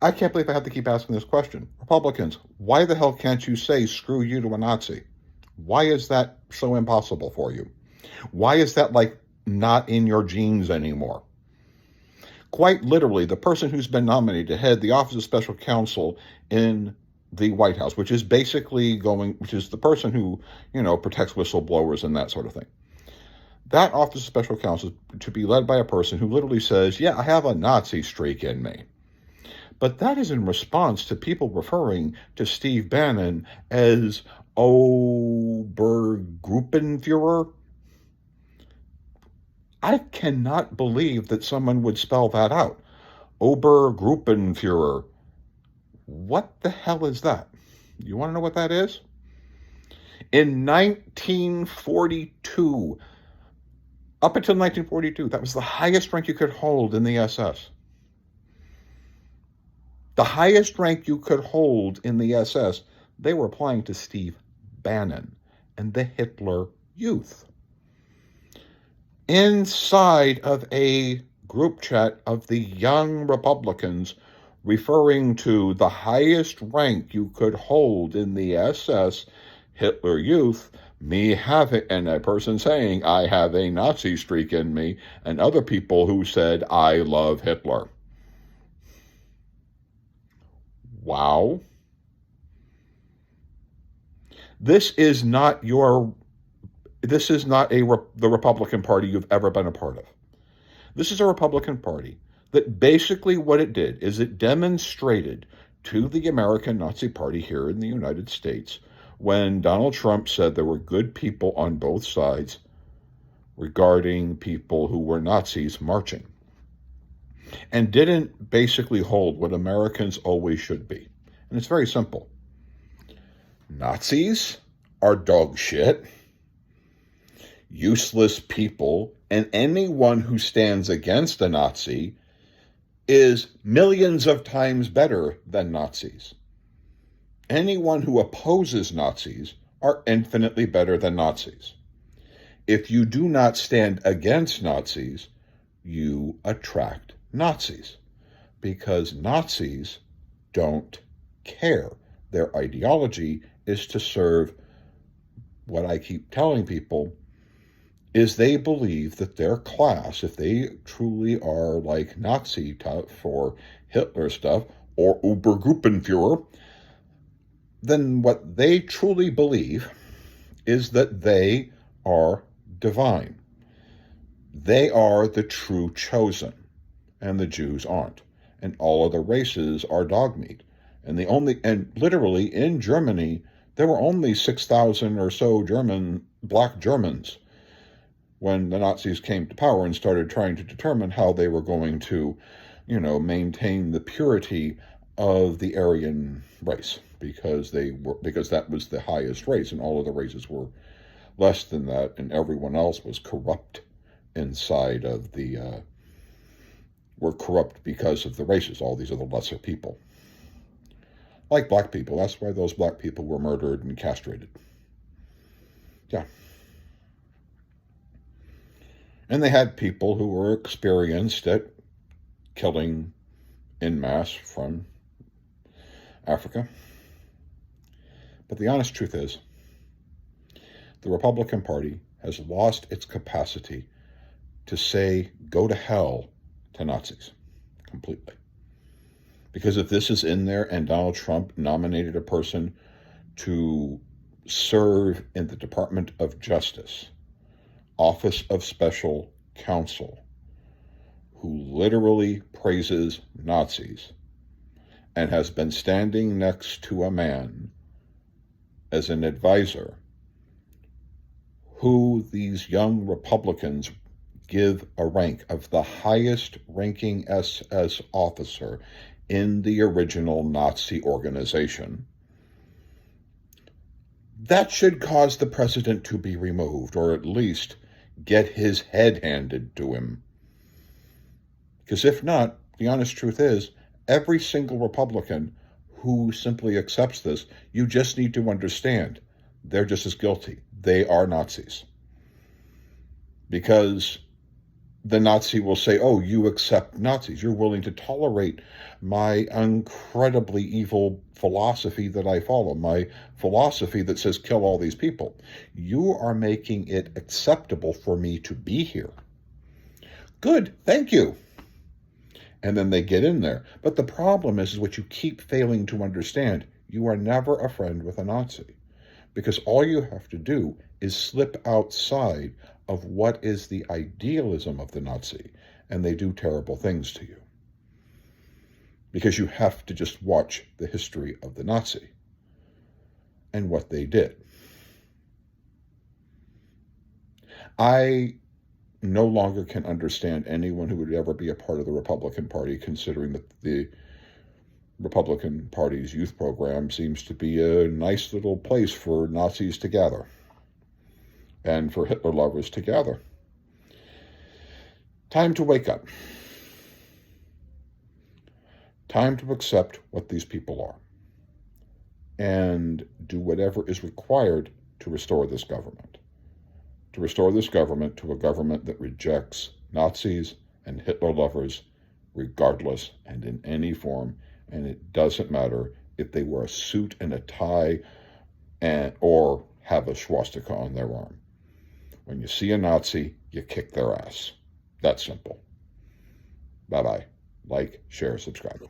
I can't believe I have to keep asking this question. Republicans, why the hell can't you say screw you to a Nazi? Why is that so impossible for you? Why is that like not in your genes anymore? Quite literally, the person who's been nominated to head the Office of Special Counsel in the White House, which is the person who, protects whistleblowers and that sort of thing. That Office of Special Counsel to be led by a person who literally says, yeah, I have a Nazi streak in me. But that is in response to people referring to Steve Bannon as Obergruppenführer. I cannot believe that someone would spell that out. Obergruppenführer. What the hell is that? You want to know what that is? In 1942, up until 1942, that was the highest rank you could hold in the SS. The highest rank you could hold in the SS, they were applying to Steve Bannon and the Hitler Youth. Inside of a group chat of the young Republicans referring to the highest rank you could hold in the SS, Hitler Youth, and a person saying, I have a Nazi streak in me, and other people who said, I love Hitler. Wow. This is not the Republican Party you've ever been a part of. This is a Republican Party that basically what it did is it demonstrated to the American Nazi Party here in the United States when Donald Trump said there were good people on both sides regarding people who were Nazis marching, and didn't basically hold what Americans always should be. And it's very simple. Nazis are dog shit, useless people, and anyone who stands against a Nazi is millions of times better than Nazis. Anyone who opposes Nazis are infinitely better than Nazis. If you do not stand against Nazis, you attract Nazis, because Nazis don't care. Their ideology is to serve what I keep telling people is they believe that their class, if they truly are like Nazi for Hitler stuff or Obergruppenführer, then what they truly believe is that they are divine. They are the true chosen, and the Jews aren't. And all other races are dog meat. And literally in Germany, there were only 6,000 or so black Germans when the Nazis came to power and started trying to determine how they were going to, maintain the purity of the Aryan race, because that was the highest race, and all of the races were less than that, and everyone else was corrupt inside of were corrupt because of the races. All these other lesser people, like black people. That's why those black people were murdered and castrated. Yeah. And they had people who were experienced at killing en masse from Africa. But the honest truth is, the Republican Party has lost its capacity to say, go to hell to Nazis completely. Because if this is in there and Donald Trump nominated a person to serve in the Department of Justice, Office of Special Counsel, who literally praises Nazis and has been standing next to a man as an advisor who these young Republicans give a rank of the highest ranking SS officer in the original Nazi organization, that should cause the president to be removed, or at least get his head handed to him. Because if not, the honest truth is, every single Republican who simply accepts this, you just need to understand, they're just as guilty. They are Nazis. Because the Nazi will say, oh, you accept Nazis. You're willing to tolerate my incredibly evil philosophy that I follow, my philosophy that says kill all these people. You are making it acceptable for me to be here. Good, thank you. And then they get in there. But the problem is what you keep failing to understand. You are never a friend with a Nazi, because all you have to do is slip outside of what is the idealism of the Nazi, and they do terrible things to you. Because you have to just watch the history of the Nazi and what they did. I no longer can understand anyone who would ever be a part of the Republican Party, considering that the Republican Party's youth program seems to be a nice little place for Nazis to gather and for Hitler lovers to gather. Time to wake up. Time to accept what these people are and do whatever is required to restore this government. To restore this government to a government that rejects Nazis and Hitler lovers regardless and in any form. And it doesn't matter if they wear a suit and a tie or have a swastika on their arm. When you see a Nazi, you kick their ass. That's simple. Bye-bye. Like, share, subscribe.